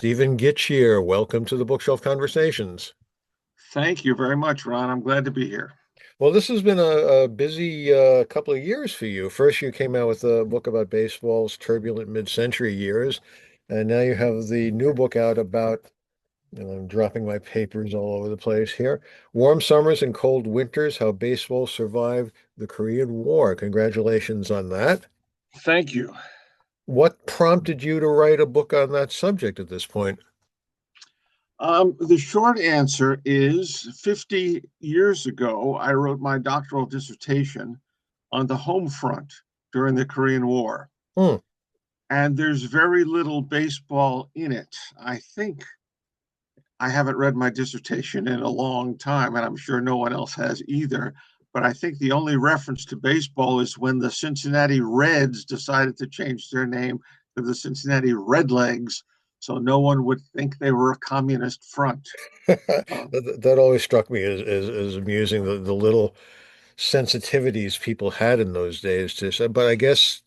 Stephen Gietschier. Welcome to the Bookshelf Conversations. Thank you very much, Ron. I'm glad to be here. Well, this has been a busy couple of years for you. First, you came out with a book about baseball's turbulent mid-century years, and now you have the new book out about, and I'm dropping my papers all over the place here, Warm Summers and Cold Winters, How Baseball Survived the Korean War. Congratulations on that. Thank you. What prompted you to write a book on that subject at this point? The short answer is 50 years ago, I wrote my doctoral dissertation on the home front during the Korean War. Hmm. And there's very little baseball in it. I think I haven't read my dissertation in a long time, and I'm sure no one else has either. But I think the only reference to baseball is when the Cincinnati Reds decided to change their name to the Cincinnati Redlegs, so no one would think they were a communist front. Um, That always struck me as amusing, the little sensitivities people had in those days to say, but I guess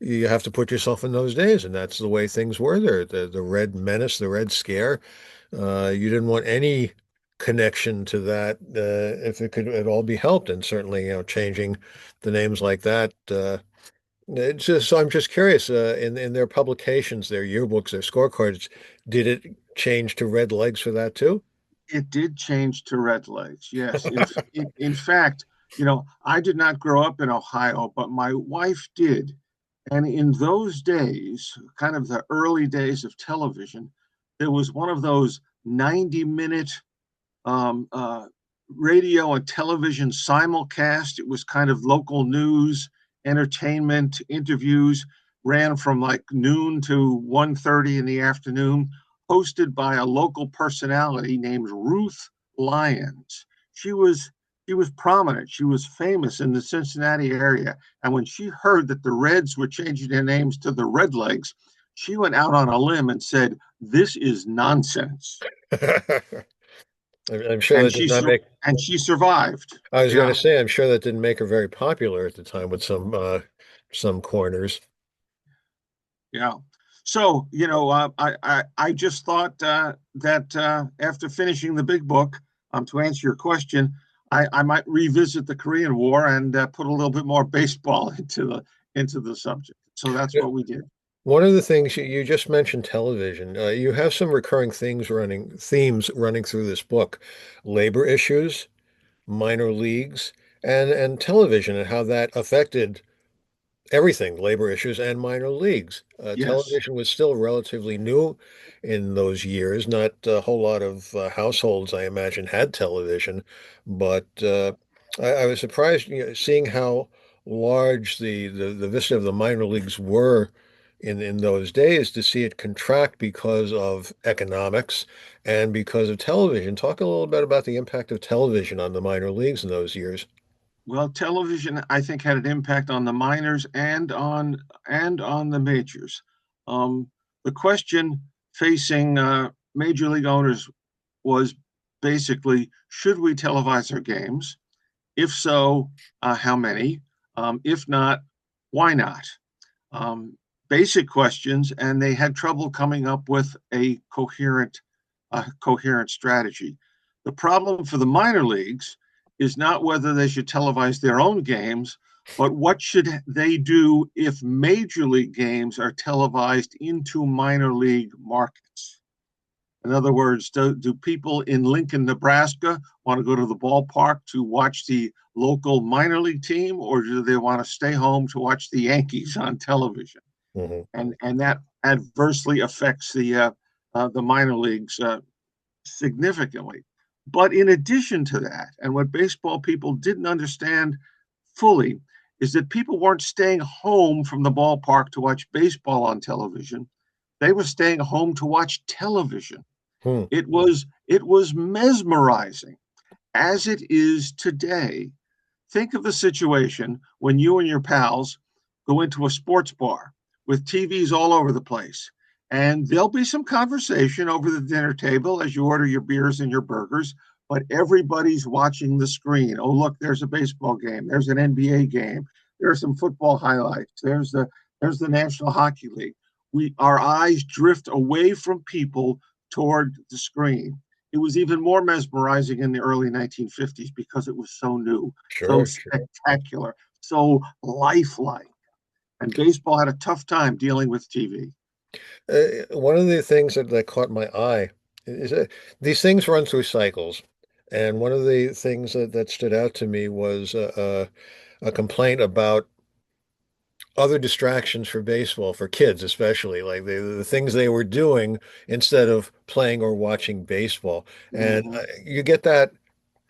you have to put yourself in those days, and that's the way things were there. The Red Menace, the Red Scare. You didn't want any connection to that if it could at all be helped, and certainly, changing the names like that. It's just, so I'm just curious, in their publications, their yearbooks, their scorecards, did it change to red legs for that too? it did change to Redlegs, yes. In fact, I did not grow up in Ohio, but my wife did. And in those days, kind of the early days of television, there was one of those 90-minute um, uh, radio and television simulcast. It was kind of local news, entertainment, interviews, ran from like noon to 1:30 in the afternoon, hosted by a local personality named Ruth Lyons. She was she was prominent. She was famous in the Cincinnati area. And when she heard that the Reds were changing their names to the Redlegs, she went out on a limb and said, "This is nonsense." I'm sure And that did she not make, and she survived. I was going Yeah, to say, I'm sure that didn't make her very popular at the time with some corners. yeah. So I just thought that after finishing the big book, to answer your question, I might revisit the Korean War and put a little bit more baseball into the subject. So that's Yeah. what we did. One of the things you just mentioned television. You have some recurring themes running through this book: labor issues, minor leagues, and television, and how that affected everything, labor issues and minor leagues. Yes. Television was still relatively new in those years. Not a whole lot of households, I imagine, had television, but I was surprised, seeing how large the vista of the minor leagues were in those days, to see it contract because of economics and because of television. Talk a little bit about the impact of television on the minor leagues in those years. Well, television, I think, had an impact on the minors and on the majors. The question facing major league owners was basically, should we televise our games? If so, how many? If not, why not? Um, Basic questions, and they had trouble coming up with a coherent strategy. The problem for the minor leagues is not whether they should televise their own games, but what should they do if major league games are televised into minor league markets? In other words, do people in Lincoln, Nebraska want to go to the ballpark to watch the local minor league team, or do they want to stay home to watch the Yankees on television? Mhm. And that adversely affects the minor leagues significantly. But in addition to that, and what baseball people didn't understand fully, is that people weren't staying home from the ballpark to watch baseball on television. They were staying home to watch television. Hmm. It was mesmerizing, as it is today. Think of the situation when you and your pals go into a sports bar with TVs all over the place. And there'll be some conversation over the dinner table as you order your beers and your burgers, but everybody's watching the screen. Oh, look, there's a baseball game. There's an NBA game. There's some football highlights. There's the National Hockey League. we our eyes drift away from people toward the screen. It was even more mesmerizing in the early 1950s because it was so new, so Sure, sure. spectacular, so lifelike. And baseball had a tough time dealing with TV. One of the things that caught my eye is that these things run through cycles. And one of the things that stood out to me was a complaint about other distractions for baseball, for kids especially, like the things they were doing instead of playing or watching baseball. And Mm-hmm. you get that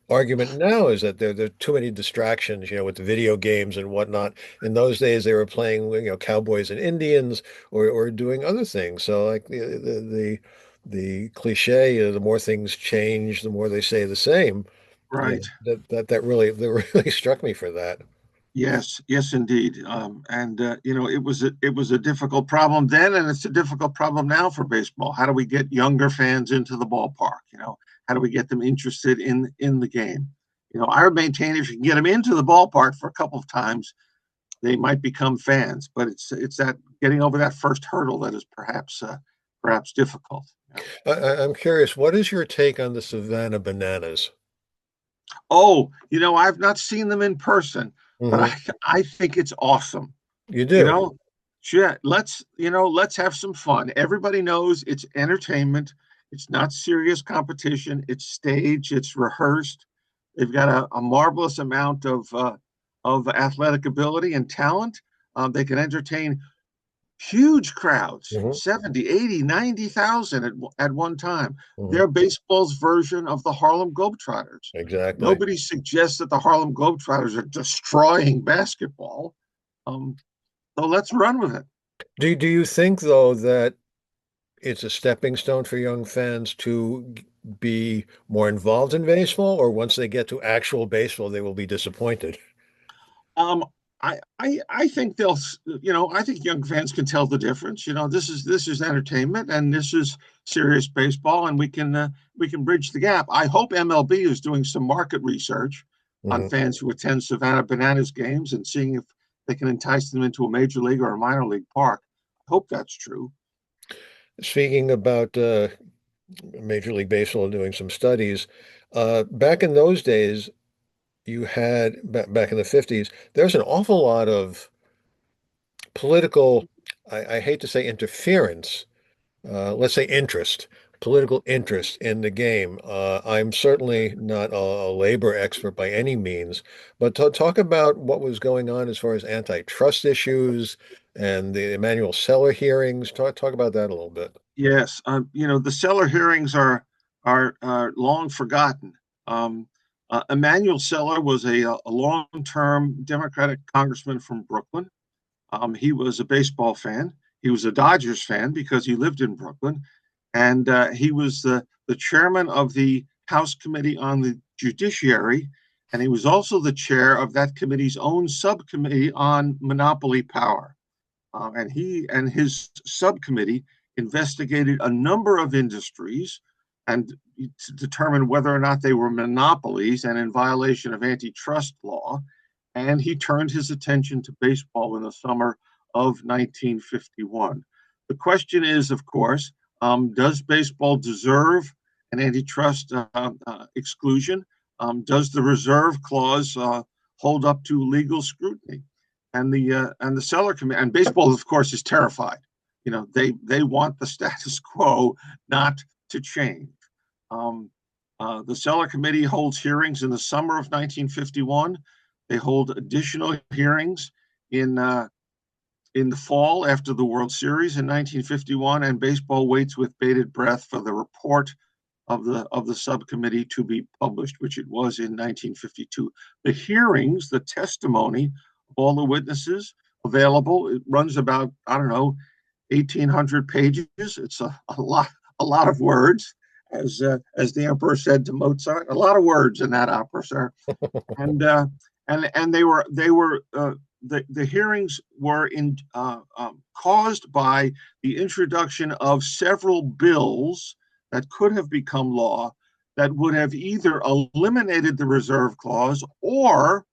argument now is that there are too many distractions, with the video games and whatnot. In those days, they were playing, cowboys and Indians or doing other things. So like the cliche, the more things change, the more they say the same. Right. That really struck me for that. Yes, yes, indeed. And it was a difficult problem then, and it's a difficult problem now for baseball. How do we get younger fans into the ballpark? How do we get them interested in the game? I would maintain if you can get them into the ballpark for a couple of times, they might become fans. But it's that getting over that first hurdle that is perhaps difficult. I'm curious, what is your take on the Savannah Bananas? Oh, I've not seen them in person, but I Hmm. I think it's awesome. You You do. know, shit, let's have some fun. Everybody knows it's entertainment. It's not serious competition. It's staged. It's rehearsed. They've got a marvelous amount of athletic ability and talent. They can entertain huge crowds, Hmm. 70, 80, 90,000 at one time. Hmm. They're baseball's version of the Harlem Globetrotters. Exactly. Nobody suggests that the Harlem Globetrotters are destroying basketball. Um, so let's run with it. Do you think though that it's a stepping stone for young fans to be more involved in baseball, or once they get to actual baseball, they will be disappointed? Um, I think I think young fans can tell the difference. This is entertainment and this is serious baseball, and we can bridge the gap. I hope MLB is doing some market research on Hmm. fans who attend Savannah Bananas games and seeing if they can entice them into a major league or a minor league park. I hope that's true. Speaking about Major League Baseball doing some studies, back in those days, you had back in the 50s, there's an awful lot of political, I hate to say interference, let's say interest, political interest in the game. I'm certainly not a labor expert by any means, but to talk about what was going on as far as antitrust issues and the Emmanuel Seller hearings. Talk about that a little bit. Yes, the Seller hearings are long forgotten. Um, Emmanuel Seller was a long-term Democratic congressman from Brooklyn. He was a baseball fan. He was a Dodgers fan because he lived in Brooklyn, and he was the chairman of the House Committee on the Judiciary, and he was also the chair of that committee's own subcommittee on monopoly power. And he and his subcommittee investigated a number of industries and to determine whether or not they were monopolies and in violation of antitrust law. And he turned his attention to baseball in the summer of 1951. The question is, of course, does baseball deserve an antitrust exclusion? Does the reserve clause hold up to legal scrutiny? And the Seller committee and baseball, of course, is terrified. They want the status quo not to change. Um, the Seller committee holds hearings in the summer of 1951. They hold additional hearings in the fall after the World Series in 1951, and baseball waits with bated breath for the report of the subcommittee to be published, which it was in 1952. The hearings, the testimony of all the witnesses available, it runs about, I don't know, 1,800 pages. It's a lot of words, as the emperor said to Mozart. A lot of words in that opera, sir. And the hearings were caused by the introduction of several bills that could have become law that would have either eliminated the reserve clause or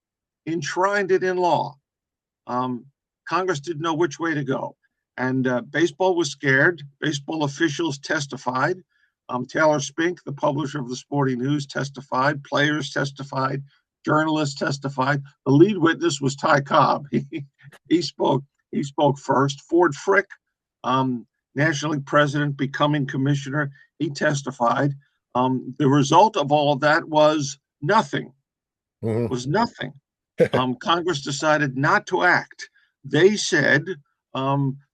enshrined it in law. Um, Congress didn't know which way to go. And baseball was scared. Baseball officials testified. Taylor Spink, the publisher of the Sporting News, testified. Players testified. Journalists testified. The lead witness was Ty Cobb. He spoke. He spoke first. Ford Frick, um, National League president, becoming commissioner, he testified. The result of all of that was nothing. Hmm. Was nothing. Congress decided not to act. They said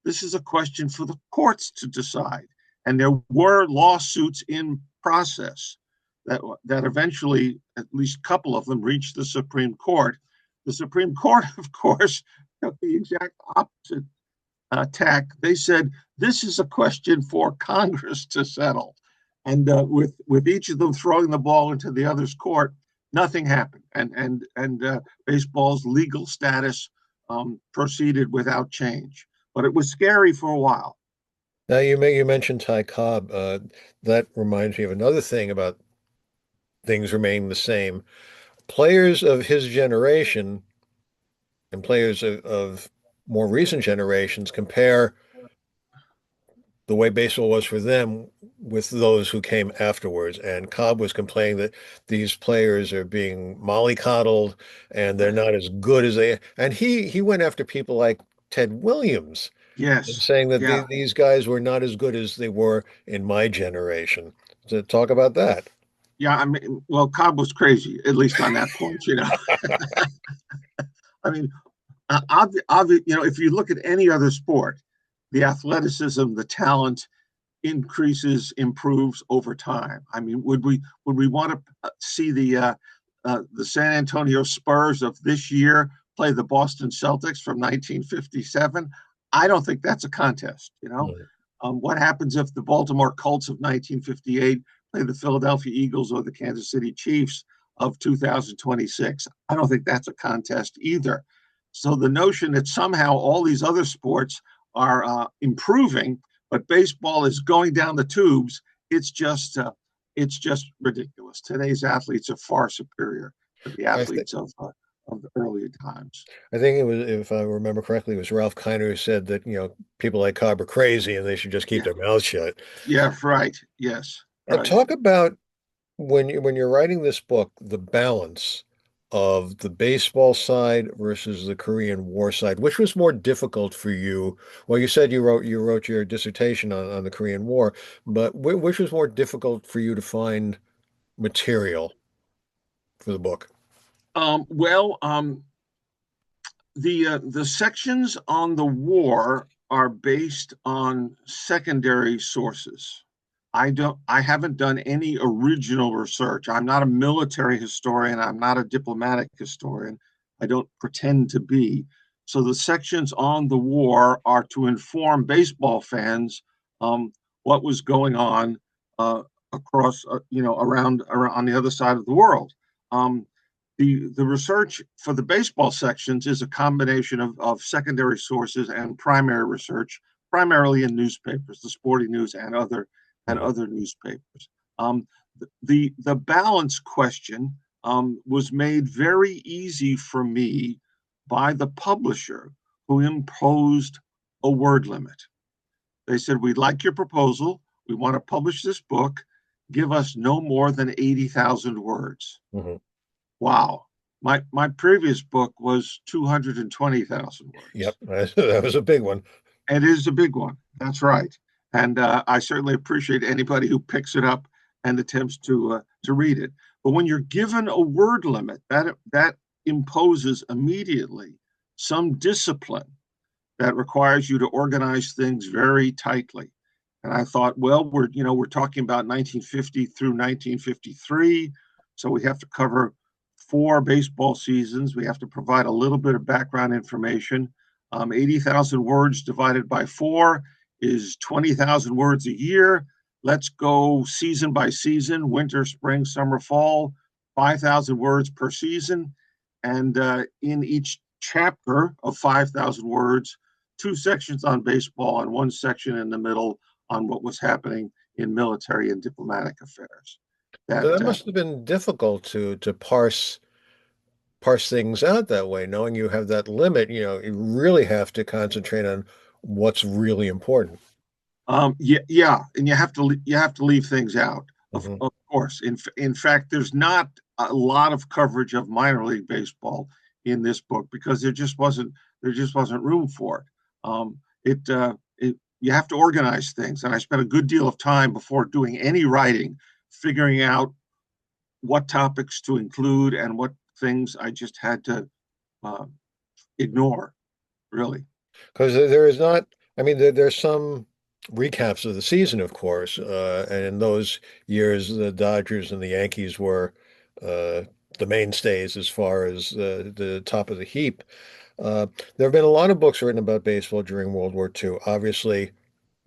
this is a question for the courts to decide. And there were lawsuits in process that eventually, at least a couple of them, reached the Supreme Court. The Supreme Court, of course, took the exact opposite tack. They said this is a question for Congress to settle. And with each of them throwing the ball into the other's court, nothing happened, and baseball's legal status proceeded without change. But it was scary for a while. Now you mentioned Ty Cobb. That reminds me of another thing about things remaining the same. Players of his generation and players of more recent generations compare the way baseball was for them with those who came afterwards. And Cobb was complaining that these players are being mollycoddled and they're not as good as they. And he went after people like Ted Williams and Yes, saying that yeah, these guys were not as good as they were in my generation. To talk about that. yeah. I mean, well, Cobb was crazy, at least on that point. I mean, if you look at any other sport, the athleticism, the talent, increases, improves over time. I mean, would we want to see the San Antonio Spurs of this year play the Boston Celtics from 1957? I don't think that's a contest. Mm. What happens if the Baltimore Colts of 1958 play the Philadelphia Eagles or the Kansas City Chiefs of 2026? I don't think that's a contest either. So the notion that somehow all these other sports are improving but baseball is going down the tubes. It's just it's just ridiculous. Today's athletes are far superior to the I think athletes of the earlier times. I think it was, if I remember correctly, it was Ralph Kiner who said that, people like Cobb are crazy and they should just keep Yeah, their mouths shut. yeah, right. Yes, And right. talk about when you're writing this book, the balance of the baseball side versus the Korean War side. Which was more difficult for you? Well, you said you wrote your dissertation on the Korean War, but which was more difficult for you to find material for the book? Well, the sections on the war are based on secondary sources. I haven't done any original research. I'm not a military historian. I'm not a diplomatic historian. I don't pretend to be. So the sections on the war are to inform baseball fans um, what was going on uh, across, around on the other side of the world. Um, the research for the baseball sections is a combination of secondary sources and primary research, primarily in newspapers, the Sporting News and Mhm. other newspapers. The balance question was made very easy for me by the publisher who imposed a word limit. They said, "We'd like your proposal. We want to publish this book. Give us no more than 80,000 words." Mhm. Wow. My previous book was 220,000 Yep, words. that was a big one. It is a big one. That's right. And I certainly appreciate anybody who picks it up and attempts to read it. But when you're given a word limit, that imposes immediately some discipline that requires you to organize things very tightly. And I thought, well, we're talking about 1950 through 1953, so we have to cover 4 baseball seasons. We have to provide a little bit of background information. 80,000 words divided by 4 is 20,000 words a year. Let's go season by season, winter, spring, summer, fall, 5,000 words per season. And in each chapter of 5,000 words, 2 sections on baseball and 1 section in the middle on what was happening in military and diplomatic affairs. That That must have been difficult to parse things out that way, knowing you have that limit. You really have to concentrate on what's really important. Yeah, yeah, and you have to leave things out, Hmm. of course. In fact, there's not a lot of coverage of minor league baseball in this book because there just wasn't room for it. It you have to organize things, and I spent a good deal of time before doing any writing, figuring out what topics to include and what things I just had to uh, ignore. Really, Because there is not, I mean, there's some recaps of the season, of course, and in those years, the Dodgers and the Yankees were uh, the mainstays as far as the top of the heap. Uh, there have been a lot of books written about baseball during World War II. Obviously,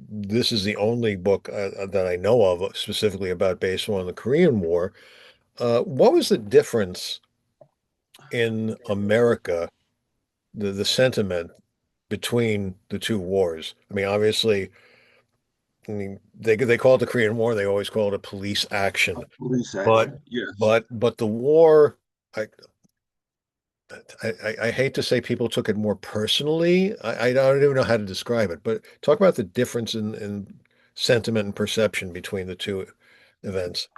this is the only book that I know of specifically about baseball in the Korean War. What was the difference in America, the sentiment between the two wars? I mean, obviously, I mean, they call it the Korean War. They always call it a police action. police But action. Yes. but the war, I, I hate to say people took it more personally. I don't even know how to describe it. But talk about the difference in sentiment and perception between the two events.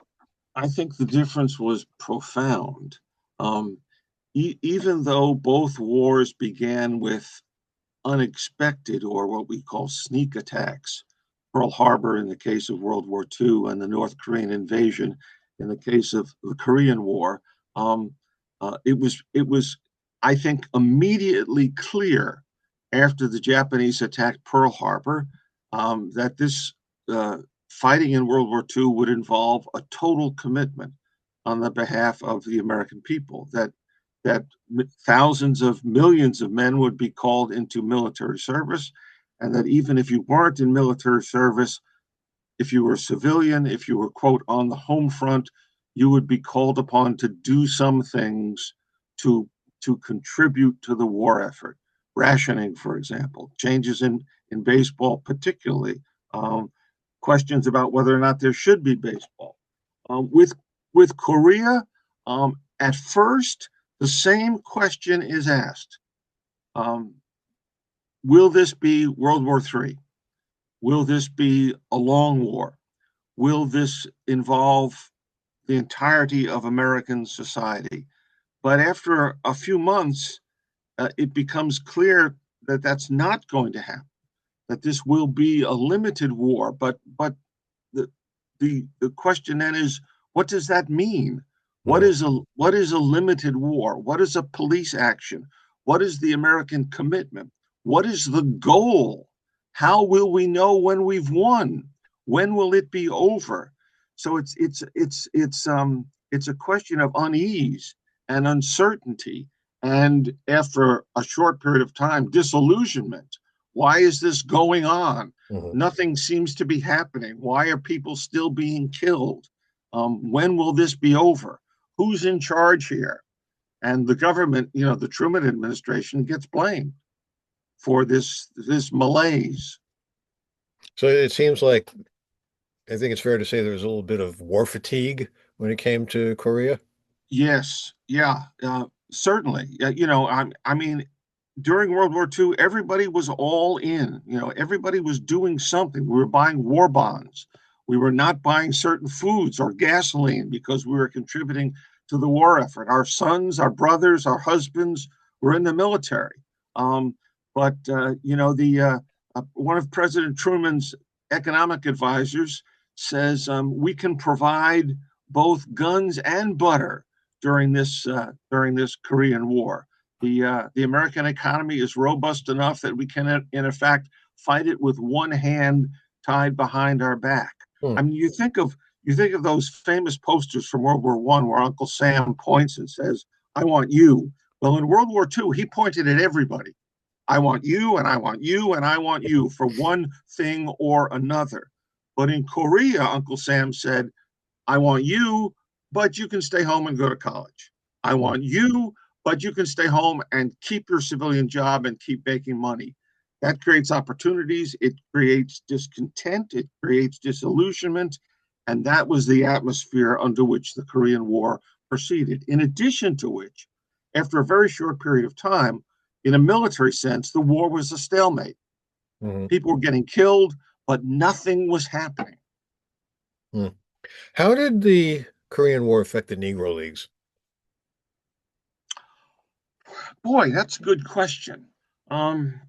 I think the difference was profound. Um, Even though both wars began with unexpected or what we call sneak attacks, Pearl Harbor in the case of World War II and the North Korean invasion in the case of the Korean War, um, it was, I think, immediately clear after the Japanese attacked Pearl Harbor that this uh, fighting in World War II would involve a total commitment on the behalf of the American people. That thousands of millions of men would be called into military service, and that even if you weren't in military service, if you were a civilian, if you were, quote, on the home front, you would be called upon to do some things to, to contribute to the war effort. Rationing, for example, changes in baseball, particularly, questions about whether or not there should be baseball. With Korea, at first, the same question is asked. Um, will this be World War III? Will this be a long war? Will this involve the entirety of American society? But after a few months, it becomes clear that that's not going to happen. That this will be a limited war. The the question then is, what does that mean? Mhm. What is a limited war? What is a police action? What is the American commitment? What is the goal? How will we know when we've won? When will it be over? So it's a question of unease and uncertainty, and after a short period of time, disillusionment. Why is this going on? Mhm. Nothing seems to be happening. Why are people still being killed? When will this be over? Who's in charge here? And the government, the Truman administration gets blamed for this malaise. So it seems like I think it's fair to say there was a little bit of war fatigue when it came to Korea. Yes, yeah, certainly. I mean, during World War II, everybody was all in. Everybody was doing something. We were buying war bonds. We were not buying certain foods or gasoline because we were contributing to the war effort. Our sons, our brothers, our husbands were in the military. But the one of President Truman's economic advisors says we can provide both guns and butter during this Korean War. The American economy is robust enough that we can, in effect, fight it with one hand tied behind our back. Hmm. I mean, you think of those famous posters from World War One where Uncle Sam points and says, "I want you." Well, in World War II, he pointed at everybody. I want you, and I want you, and I want you for one thing or another. But in Korea, Uncle Sam said, I want you, but you can stay home and go to college. I Hmm. want you, but you can stay home and keep your civilian job and keep making money. That creates opportunities. It creates discontent. It creates disillusionment. And that was the atmosphere under which the Korean War proceeded. In addition to which, after a very short period of time, in a military sense, the war was a stalemate. Hmm. People were getting killed, but nothing was happening. Hmm. How did the Korean War affect the Negro Leagues? Boy, that's a good question. Um,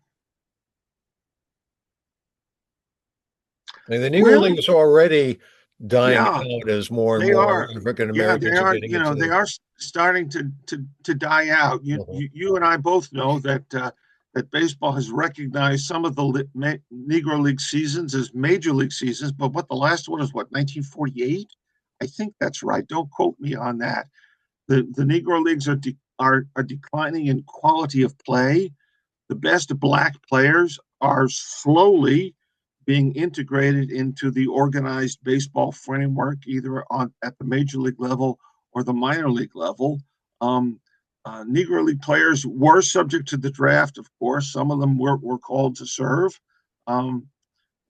I mean, the Negro well, Leagues are already dying yeah, out as more and they more are. African Yeah, they Americans are are. getting into They the. are starting to die out. Mhm. You and I both know that that baseball has recognized some of the Negro League seasons as major league seasons. But what the last one is, what, 1948? I think that's right. Don't quote me on that. The Negro Leagues are declining in quality of play. The best black players are slowly being integrated into the organized baseball framework, either at the major league level or the minor league level. Um, Negro League players were subject to the draft, of course. Some of them were called to serve. Um,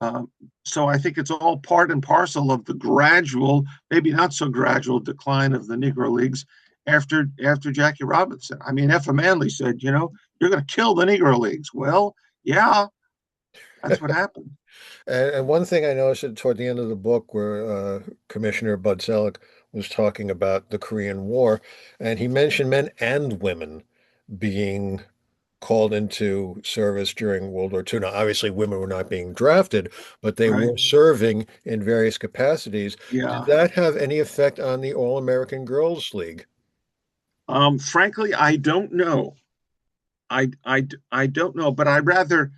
uh, so I think it's all part and parcel of the gradual, maybe not so gradual, decline of the Negro Leagues after Jackie Robinson. I mean, Effa Manley said, you're going to kill the Negro Leagues. Well, yeah, that's what happened. And one thing I noticed toward the end of the book, where Commissioner Bud Selig was talking about the Korean War, and he mentioned men and women being called into service during World War II. Now, obviously, women were not being drafted, but they Right? were serving in various capacities. Did Yeah. that have any effect on the All-American Girls League? Frankly, I don't know. I don't know, but I rather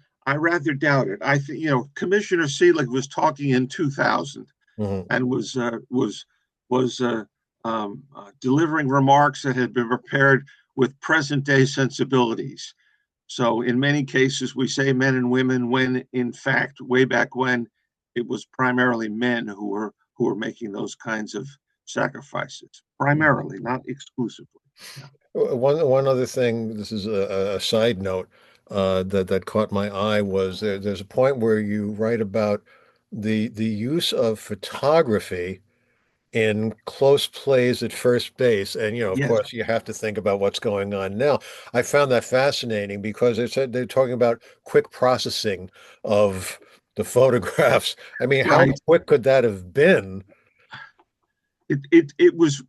doubt it. I think Commissioner Selig was talking in 2000 Hmm. and was delivering remarks that had been prepared with present day sensibilities. So in many cases, we say men and women when, in fact, way back when, it was primarily men who were making those kinds of sacrifices. Primarily, not exclusively. Yeah. One other thing, this is a side note that caught my eye was there's a point where you write about the use of photography in close plays at first base. And, of Yes. course, you have to think about what's going on now. I found that fascinating because they're talking about quick processing of the photographs. I mean, how Right. quick could that have been? It was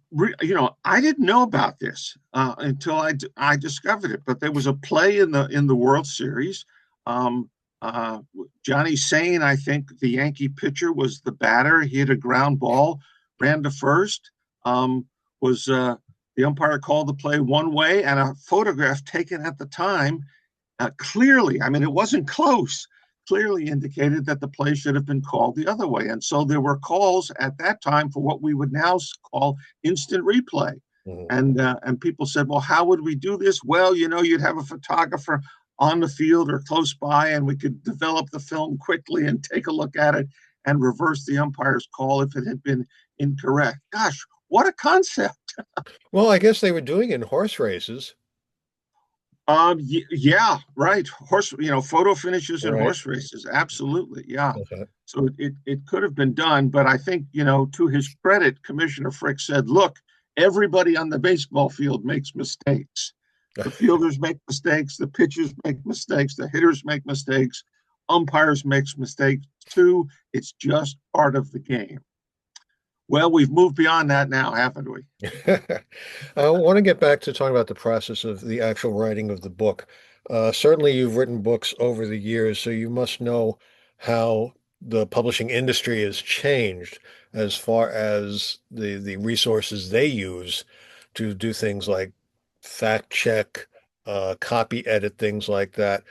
I didn't know about this until I discovered it. But there was a play in the World Series. Um, uh, Johnny Sane, I think the Yankee pitcher, was the batter. He hit a ground ball, ran to first. Was The umpire called the play one way, and a photograph taken at the time clearly, I mean, it wasn't close, clearly indicated that the play should have been called the other way. And so there were calls at that time for what we would now call instant replay. Mhm. And people said, well, how would we do this? Well, you'd have a photographer on the field or close by, and we could develop the film quickly and take a look at it and reverse the umpire's call if it had been incorrect. Gosh, what a concept. Well, I guess they were doing it in horse races, Yeah, right. Photo finishes in right? horse races. Absolutely. Yeah. Okay. So it could have been done, but I think, to his credit, Commissioner Frick said, look, everybody on the baseball field makes mistakes. The fielders make mistakes, the pitchers make mistakes, the hitters make mistakes, umpires makes mistakes too. It's just part of the game. Well, we've moved beyond that now, haven't we? I want to get back to talking about the process of the actual writing of the book. Certainly, you've written books over the years, so you must know how the publishing industry has changed as far as the resources they use to do things like fact check, copy edit, things like that.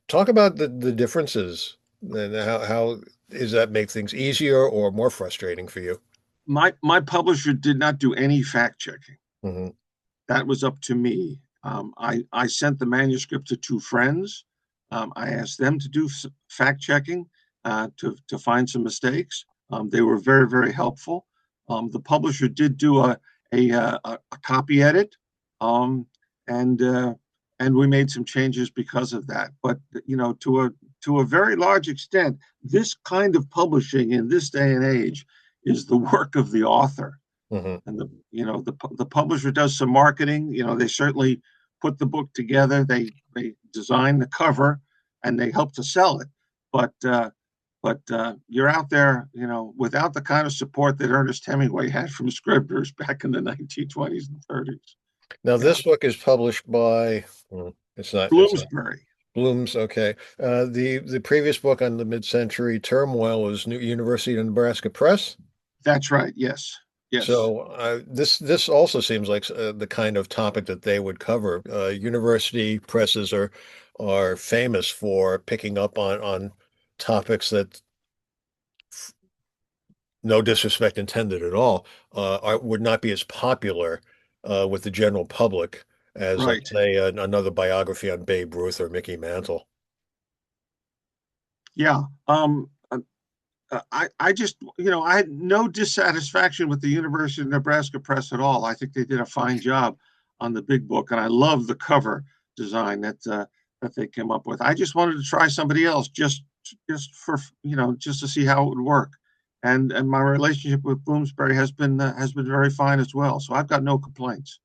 Talk about the differences and how does that make things easier or more frustrating for you? My publisher did not do any fact checking. Hmm. That was up to me. I sent the manuscript to two friends. I asked them to do fact checking to find some mistakes. They were very, very helpful. The publisher did do a copy edit, um, and uh, and we made some changes because of that. But to a very large extent, this kind of publishing in this day and age is the work of the author. Hmm. And the publisher does some marketing. They certainly put the book together. They design the cover, and they help to sell it. But you're out there, without the kind of support that Ernest Hemingway had from Scribners back in the 1920s and 30s. Now Yeah, this book is published by, it's not Bloomsbury. Bloom's. Okay. The previous book on the mid-century turmoil was New University of Nebraska Press. That's right. Yes, yes, So this also seems like the kind of topic that they would cover. University presses are famous for picking up on topics that, no disrespect intended at all, would not be as popular with the general public as, let's right. say, another biography on Babe Ruth or Mickey Mantle. Yeah. I just, I had no dissatisfaction with the University of Nebraska Press at all. I think they did a fine job on the big book, and I love the cover design that they came up with. I just wanted to try somebody else, just for just to see how it would work, and my relationship with Bloomsbury has been very fine as well. So I've got no complaints.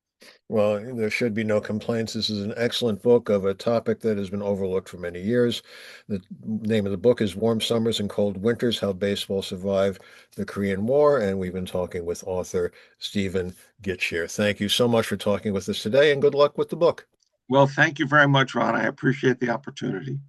Well, there should be no complaints. This is an excellent book of a topic that has been overlooked for many years. The name of the book is Warm Summers and Cold Winters: How Baseball Survived the Korean War, and we've been talking with author Stephen Gietschier. Thank you so much for talking with us today, and good luck with the book. Well, thank you very much, Ron. I appreciate the opportunity.